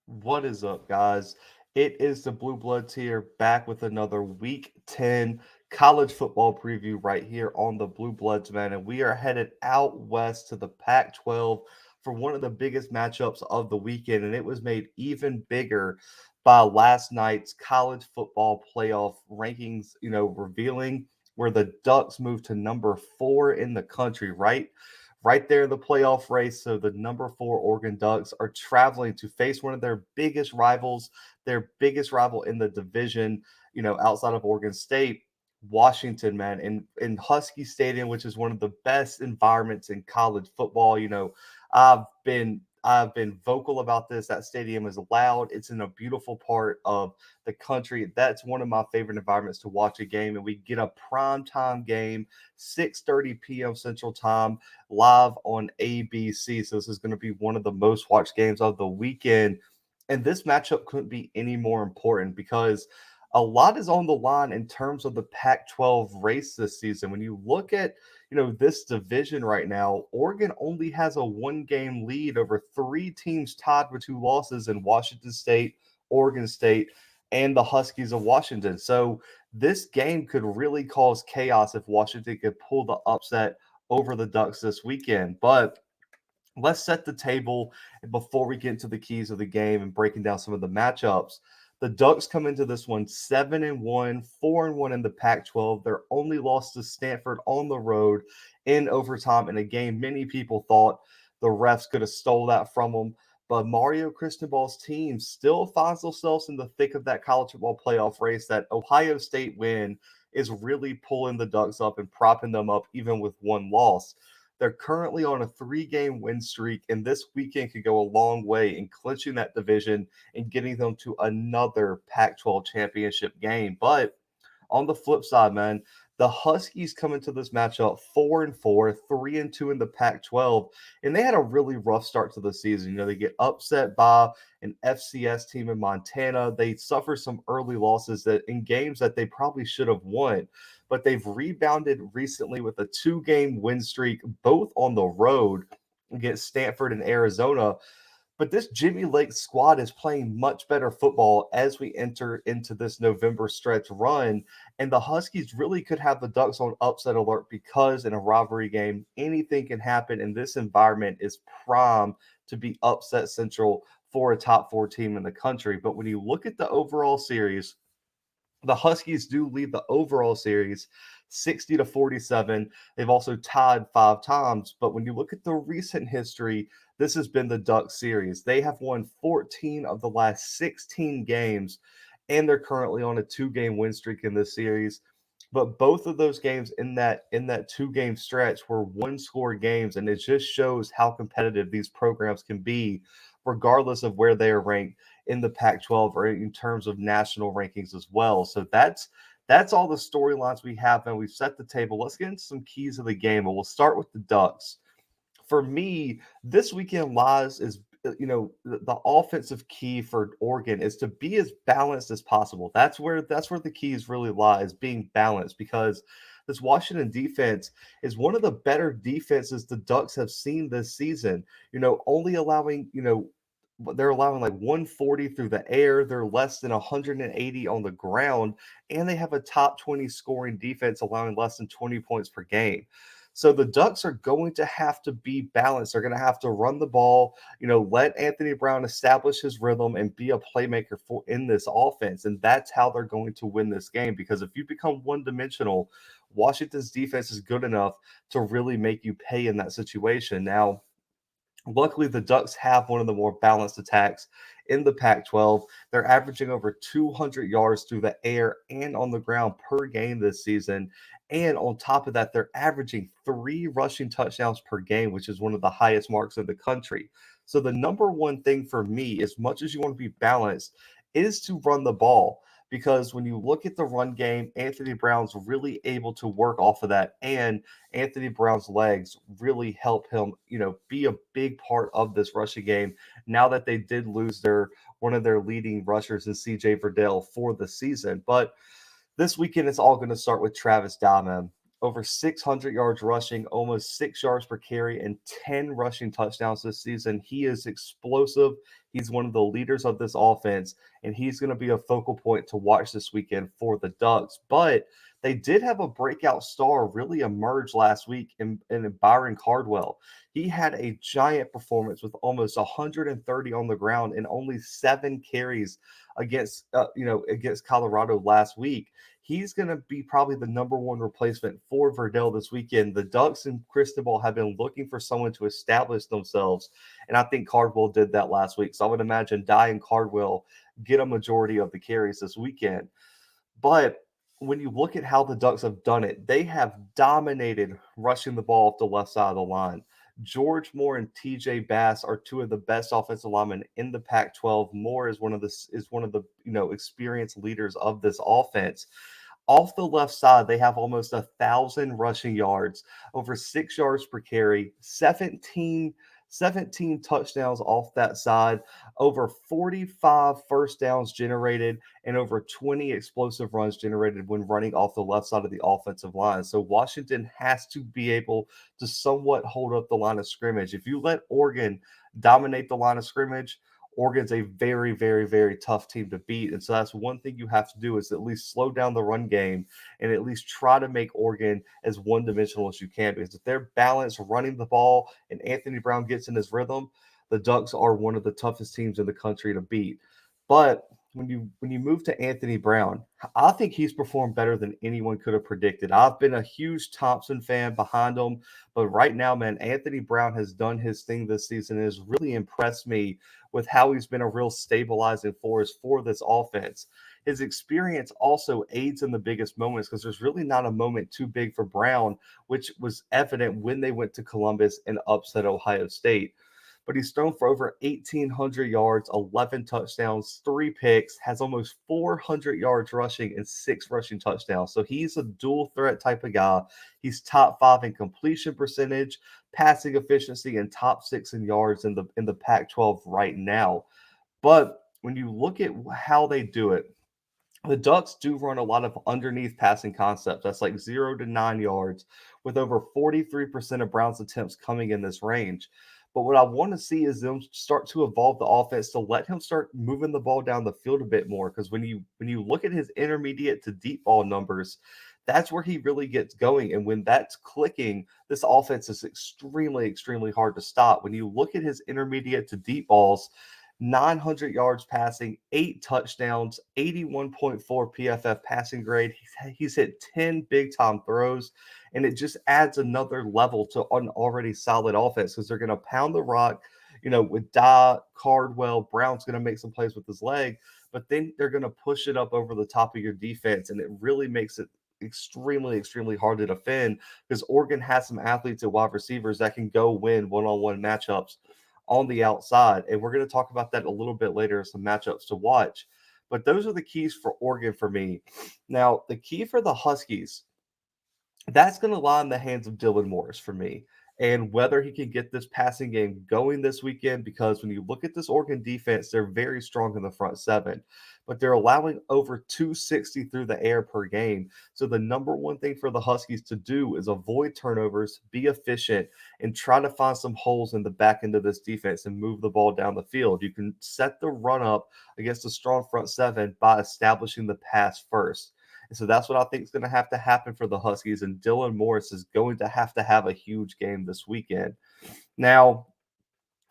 What is up, guys? It is the Blue Bloods here, back with another Week 10 college football preview right here on the Blue Bloods, man. And we are headed out west to the Pac-12 for one of the biggest matchups of the weekend. And it was made even bigger by last night's college football playoff rankings, revealing where the Ducks moved to number 4 in the country, right there in the playoff race. So the number 4 Oregon Ducks are traveling to face one of their biggest rivals, their biggest rival in the division, outside of Oregon State. Washington, man, in Husky Stadium, which is one of the best environments in college football. I've been vocal about this. That stadium is loud. It's in a beautiful part of the country. That's one of my favorite environments to watch a game. And we get a prime time game, 6:30 p.m. Central Time, live on ABC. So this is going to be one of the most watched games of the weekend. And this matchup couldn't be any more important because a lot is on the line in terms of the Pac-12 race this season. When you look at, this division right now, Oregon only has a one-game lead over three teams tied with two losses in Washington State, Oregon State, and the Huskies of Washington. So this game could really cause chaos if Washington could pull the upset over the Ducks this weekend. But let's set the table before we get into the keys of the game and breaking down some of the matchups. The Ducks come into this one 7-1, 4-1 in the Pac-12. Their only loss to Stanford on the road in overtime in a game many people thought the refs could have stole that from them. But Mario Cristobal's team still finds themselves in the thick of that college football playoff race. That Ohio State win is really pulling the Ducks up and propping them up, even with one loss. They're currently on a three-game win streak, and this weekend could go a long way in clinching that division and getting them to another Pac-12 championship game. But on the flip side, man, the Huskies come into this matchup 4-4, 3-2 in the Pac-12, and they had a really rough start to the season. They get upset by an FCS team in Montana. They suffer some early losses that in games that they probably should have won, but they've rebounded recently with a two-game win streak, both on the road against Stanford and Arizona. But this Jimmy Lake squad is playing much better football as we enter into this November stretch run. And the Huskies really could have the Ducks on upset alert because in a rivalry game, anything can happen. And this environment is prime to be upset central for a top four team in the country. But when you look at the overall series, the Huskies do lead the overall series 60-47. They've also tied five times, but when you look at the recent history, this has been the Ducks series. They have won 14 of the last 16 games, and they're currently on a two-game win streak in this series. But both of those games in that two-game stretch were one-score games, and it just shows how competitive these programs can be, regardless of where they are ranked in the Pac-12 or in terms of national rankings as well. So that's all the storylines we have, and we've set the table. Let's get into some keys of the game, and we'll start with the Ducks. For me, this weekend lies is the offensive key for Oregon is to be as balanced as possible. That's where the keys really lies, being balanced, because this Washington defense is one of the better defenses the Ducks have seen this season. Only allowing, they're allowing like 140 through the air. They're less than 180 on the ground, and they have a top 20 scoring defense, allowing less than 20 points per game. So the Ducks are going to have to be balanced. They're going to have to run the ball, let Anthony Brown establish his rhythm and be a playmaker for in this offense. And that's how they're going to win this game. Because if you become one-dimensional, Washington's defense is good enough to really make you pay in that situation. Now, luckily, the Ducks have one of the more balanced attacks in the Pac-12. They're averaging over 200 yards through the air and on the ground per game this season. And on top of that, they're averaging 3 rushing touchdowns per game, which is one of the highest marks in the country. So the number one thing for me, as much as you want to be balanced, is to run the ball. Because when you look at the run game, Anthony Brown's really able to work off of that. And Anthony Brown's legs really help him, be a big part of this rushing game. Now that they did lose their one of their leading rushers in CJ Verdell for the season. But this weekend, it's all going to start with Travis Diamond. Over 600 yards rushing, almost 6 yards per carry, and 10 rushing touchdowns this season. He is explosive. He's one of the leaders of this offense, and he's going to be a focal point to watch this weekend for the Ducks. But they did have a breakout star really emerge last week in Byron Cardwell. He had a giant performance with almost 130 on the ground and only 7 carries against Colorado last week. He's going to be probably the number one replacement for Verdell this weekend. The Ducks and Cristobal have been looking for someone to establish themselves, and I think Cardwell did that last week. So I would imagine Dye and Cardwell get a majority of the carries this weekend. But when you look at how the Ducks have done it, they have dominated rushing the ball off the left side of the line. George Moore and TJ Bass are two of the best offensive linemen in the Pac-12. Moore is one of the experienced leaders of this offense. Off the left side, they have almost 1,000 rushing yards, over 6 yards per carry, 17 touchdowns off that side, over 45 first downs generated, and over 20 explosive runs generated when running off the left side of the offensive line. So Washington has to be able to somewhat hold up the line of scrimmage. If you let Oregon dominate the line of scrimmage, Oregon's a very, very, very tough team to beat. And so that's one thing you have to do is at least slow down the run game and at least try to make Oregon as one dimensional as you can. Because if they're balanced running the ball and Anthony Brown gets in his rhythm, the Ducks are one of the toughest teams in the country to beat. But when you move to Anthony Brown, I think he's performed better than anyone could have predicted. I've been a huge Thompson fan behind him, but right now, man, Anthony Brown has done his thing this season and has really impressed me with how he's been a real stabilizing force for this offense. His experience also aids in the biggest moments because there's really not a moment too big for Brown, which was evident when they went to Columbus and upset Ohio State. But he's thrown for over 1,800 yards, 11 touchdowns, 3 picks, has almost 400 yards rushing and 6 rushing touchdowns. So he's a dual threat type of guy. He's top 5 in completion percentage, passing efficiency, and top 6 in yards in the Pac-12 right now. But when you look at how they do it, the Ducks do run a lot of underneath passing concepts. That's like 0 to 9 yards, with over 43% of Brown's attempts coming in this range. But what I want to see is them start to evolve the offense to let him start moving the ball down the field a bit more. Because when you look at his intermediate to deep ball numbers, that's where he really gets going. And when that's clicking, this offense is extremely, extremely hard to stop. When you look at his intermediate to deep balls, 900 yards passing, 8 touchdowns, 81.4 PFF passing grade. He's hit 10 big time throws, and it just adds another level to an already solid offense because they're going to pound the rock, with Dye, Cardwell. Brown's going to make some plays with his leg, but then they're going to push it up over the top of your defense, and it really makes it extremely, extremely hard to defend because Oregon has some athletes at wide receivers that can go win one-on-one matchups on the outside. And we're going to talk about that a little bit later, some matchups to watch. But those are the keys for Oregon for me. Now, the key for the Huskies, that's going to lie in the hands of Dylan Morris for me. And whether he can get this passing game going this weekend, because when you look at this Oregon defense, they're very strong in the front seven, but they're allowing over 260 through the air per game. So the number one thing for the Huskies to do is avoid turnovers, be efficient, and try to find some holes in the back end of this defense and move the ball down the field. You can set the run up against a strong front seven by establishing the pass first. And so that's what I think is going to have to happen for the Huskies. And Dylan Morris is going to have a huge game this weekend. Now,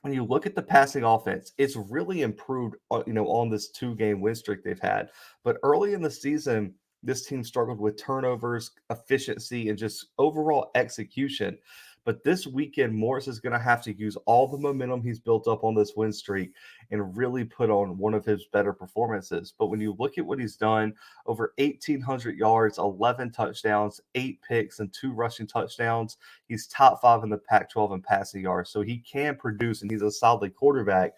when you look at the passing offense, it's really improved, on this 2-game win streak they've had. But early in the season, this team struggled with turnovers, efficiency, and just overall execution. But this weekend, Morris is going to have to use all the momentum he's built up on this win streak and really put on one of his better performances. But when you look at what he's done, over 1,800 yards, 11 touchdowns, 8 picks, and 2 rushing touchdowns, he's top 5 in the Pac-12 in passing yards. So he can produce, and he's a solid quarterback.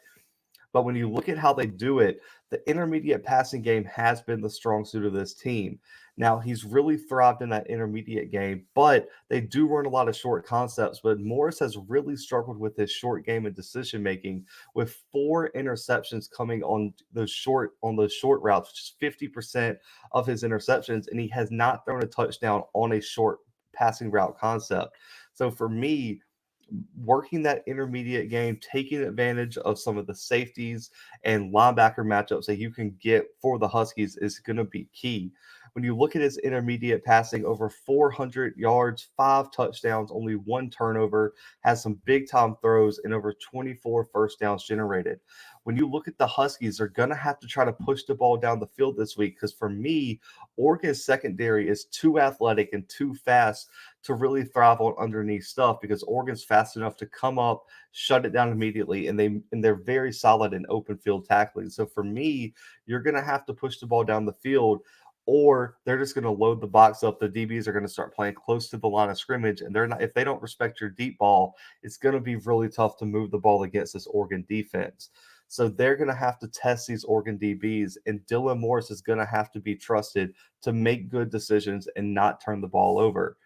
But when you look at how they do it, the intermediate passing game has been the strong suit of this team. Now, he's really thrived in that intermediate game, but they do run a lot of short concepts. But Morris has really struggled with his short game and decision making, with 4 interceptions coming on those short routes, which is 50% of his interceptions, and he has not thrown a touchdown on a short passing route concept. So for me, working that intermediate game, taking advantage of some of the safeties and linebacker matchups that you can get for the Huskies is going to be key. When you look at his intermediate passing, over 400 yards, 5 touchdowns, only 1 turnover, has some big time throws, and over 24 first downs generated. When you look at the Huskies, they're going to have to try to push the ball down the field this week because for me, Oregon's secondary is too athletic and too fast to really thrive on underneath stuff because Oregon's fast enough to come up, shut it down immediately, and they're very solid in open field tackling. So for me, you're going to have to push the ball down the field, or they're just going to load the box up. The DBs are going to start playing close to the line of scrimmage, and they're not. If they don't respect your deep ball, it's going to be really tough to move the ball against this Oregon defense. So they're going to have to test these Oregon DBs, and Dylan Morris is going to have to be trusted to make good decisions and not turn the ball over.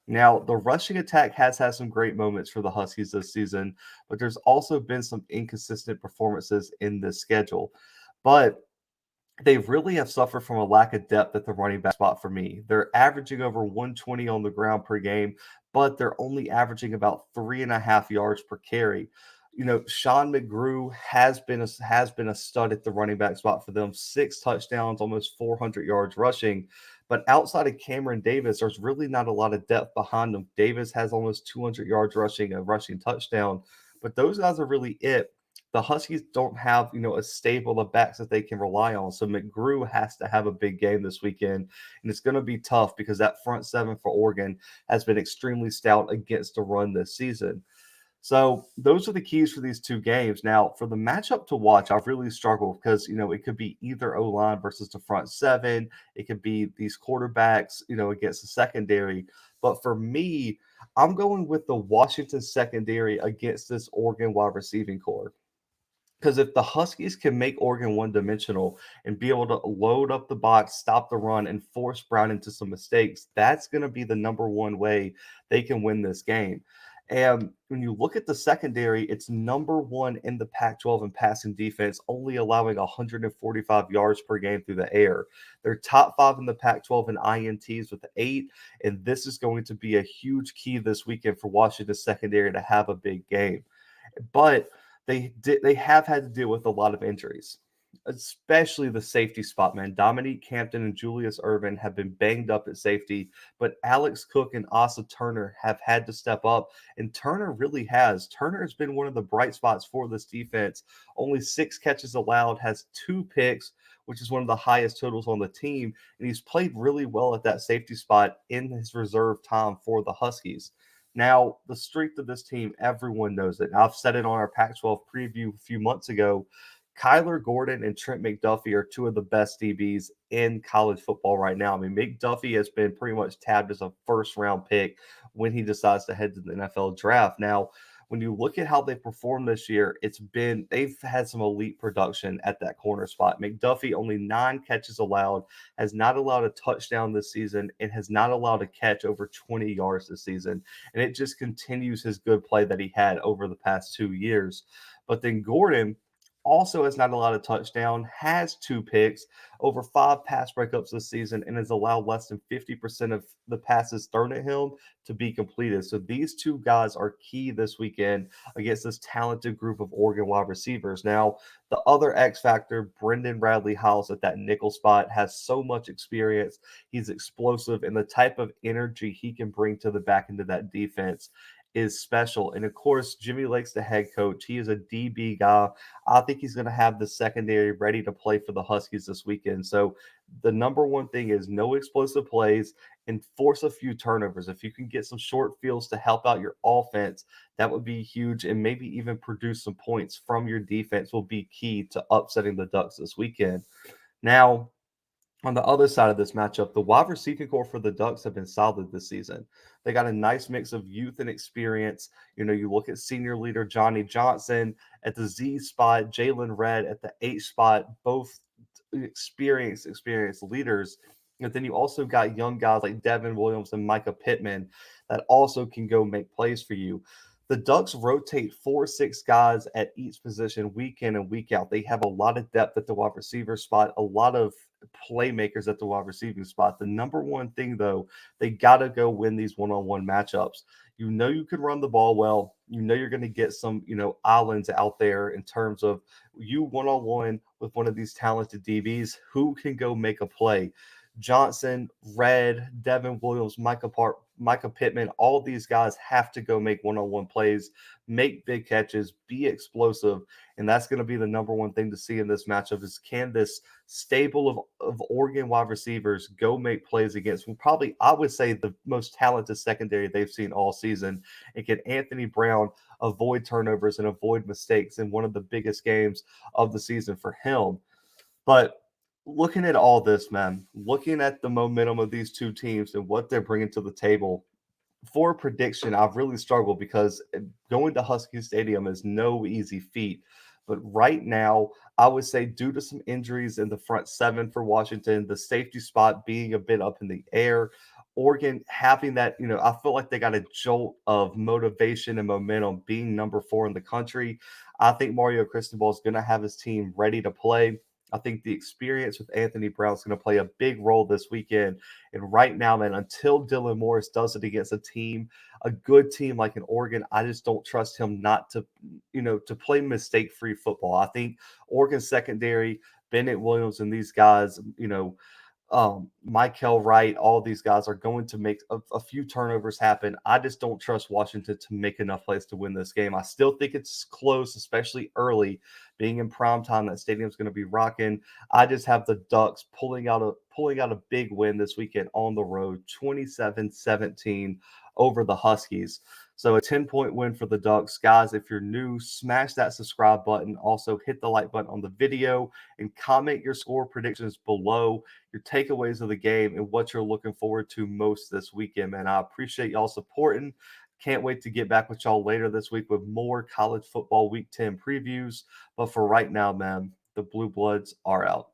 Now, the rushing attack has had some great moments for the Huskies this season, but there's also been some inconsistent performances in this schedule. But they really have suffered from a lack of depth at the running back spot for me. They're averaging over 120 on the ground per game, but they're only averaging about 3.5 yards per carry. Sean McGrew has been a stud at the running back spot for them. 6 touchdowns, almost 400 yards rushing. But outside of Cameron Davis, there's really not a lot of depth behind them. Davis has almost 200 yards rushing, a rushing touchdown, but those guys are really it. The Huskies don't have, a stable of backs that they can rely on. So McGrew has to have a big game this weekend. And it's going to be tough because that front seven for Oregon has been extremely stout against the run this season. So those are the keys for these two games. Now, for the matchup to watch, I've really struggled because, it could be either O line versus the front seven. It could be these quarterbacks, against the secondary. But for me, I'm going with the Washington secondary against this Oregon wide receiving core. Because if the Huskies can make Oregon one dimensional and be able to load up the box, stop the run, and force Brown into some mistakes, that's going to be the number one way they can win this game. And when you look at the secondary, it's number one in the Pac 12 in passing defense, only allowing 145 yards per game through the air. They're top five in the Pac 12 in INTs with 8. And this is going to be a huge key this weekend for Washington secondary to have a big game. But they have had to deal with a lot of injuries, especially the safety spot, man. Dominique Campton and Julius Irvin have been banged up at safety, but Alex Cook and Asa Turner have had to step up, and Turner really has. Turner has been one of the bright spots for this defense. Only 6 catches allowed, has 2 picks, which is one of the highest totals on the team, and he's played really well at that safety spot in his reserve time for the Huskies. Now, the strength of this team, everyone knows it. I've said it on our Pac-12 preview a few months ago. Kyler Gordon and Trent McDuffie are two of the best DBs in college football right now. I mean, McDuffie has been pretty much tabbed as a first-round pick when he decides to head to the NFL draft. Now, when you look at how they performed this year, they've had some elite production at that corner spot. McDuffie only 9 catches allowed, has not allowed a touchdown this season, and has not allowed a catch over 20 yards this season. And it just continues his good play that he had over the past 2 years. But then Gordon also has not allowed a touchdown, has 2 picks, over 5 pass breakups this season, and has allowed less than 50% of the passes thrown at him to be completed. So these two guys are key this weekend against this talented group of Oregon wide receivers. Now, the other X factor, Brendan Radley House at that nickel spot, has so much experience. He's explosive, and the type of energy he can bring to the back end of that defense is special. And of course, Jimmy Lake's the head coach. He is a DB guy. I think he's going to have the secondary ready to play for the Huskies this weekend. So the number one thing is no explosive plays and force a few turnovers. If you can get some short fields to help out your offense, that would be huge. And maybe even produce some points from your defense will be key to upsetting the Ducks this weekend. Now, on the other side of this matchup, the wide receiving core for the Ducks have been solid this season. They got a nice mix of youth and experience. You look at senior leader Johnny Johnson at the Z spot, Jalen Red at the H spot, both experienced leaders. And then you also got young guys like Devin Williams and Micah Pittman that also can go make plays for you. The Ducks rotate 4 6 guys at each position week in and week out. They have a lot of depth at the wide receiver spot, a lot of playmakers at the wide receiving spot. The number one thing, though, they got to go win these one-on-one matchups. You know you can run the ball well. You know you're going to get some, islands out there in terms of you one-on-one with one of these talented DBs who can go make a play. Johnson, Red, Devin Williams, Micah Pittman, all these guys have to go make one-on-one plays, make big catches, be explosive, and that's going to be the number one thing to see in this matchup is can this stable of Oregon wide receivers go make plays against probably, I would say, the most talented secondary they've seen all season, and can Anthony Brown avoid turnovers and avoid mistakes in one of the biggest games of the season for him. But looking at all this, man, looking at the momentum of these two teams and what they're bringing to the table, for a prediction, I've really struggled because going to Husky Stadium is no easy feat. But right now, I would say due to some injuries in the front seven for Washington, the safety spot being a bit up in the air, Oregon having that, I feel like they got a jolt of motivation and momentum being number 4 in the country. I think Mario Cristobal is going to have his team ready to play. I think the experience with Anthony Brown is going to play a big role this weekend. And right now, man, until Dylan Morris does it against a good team like an Oregon, I just don't trust him not to, to play mistake-free football. I think Oregon secondary, Bennett Williams and these guys, Michael Wright, all these guys are going to make a few turnovers happen. I just don't trust Washington to make enough plays to win this game. I still think it's close, especially early, being in prime time. That stadium's going to be rocking. I just have the Ducks pulling out a big win this weekend on the road, 27-17 over the Huskies. So a 10-point win for the Ducks. Guys, if you're new, smash that subscribe button. Also hit the like button on the video and comment your score predictions below, your takeaways of the game, and what you're looking forward to most this weekend, man. I appreciate y'all supporting. Can't wait to get back with y'all later this week with more college football Week 10 previews. But for right now, man, the Blue Bloods are out.